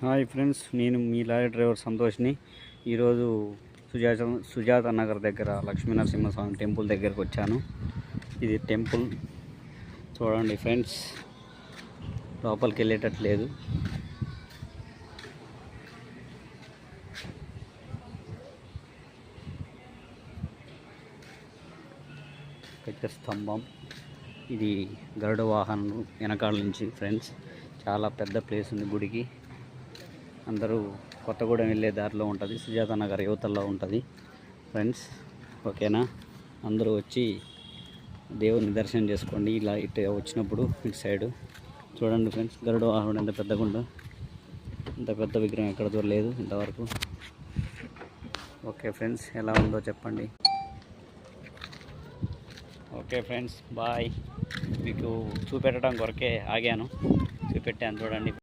Hi friends, నేను మీ lorry driver సంతోష్ని. ఈరోజు సుజాత నగర్ దగ్గర లక్ష్మీ నరసింహస్వామి టెంపుల్ దగ్గరకు వచ్చాను. ఇది టెంపుల్ చూడండి ఫ్రెండ్స్, లోపలికి వెళ్ళేటట్లేదు. పెద్ద స్తంభం, ఇది గరుడ వాహనం వెనకాల నుంచి ఫ్రెండ్స్. చాలా పెద్ద ప్లేస్ ఉంది గుడికి. అందరూ కొత్తగూడెం వెళ్ళే దారిలో ఉంటుంది, సుజాత నగర్ యువతల్లో ఉంటుంది ఫ్రెండ్స్. ఓకేనా, అందరూ వచ్చి దేవుని దర్శనం చేసుకోండి. ఇలా ఇటు వచ్చినప్పుడు ఇటు సైడు చూడండి ఫ్రెండ్స్, గరుడ వాహనం ఎంత పెద్దగా ఉందో. ఇంత పెద్ద విగ్రహం ఎక్కడ దూరలేదు ఇంతవరకు. ఓకే ఫ్రెండ్స్, ఎలా ఉందో చెప్పండి. Okay friends, bye. మీకు చూపెట్టడం కొరకే ఆగాను, చూపెట్టాను చూడండి.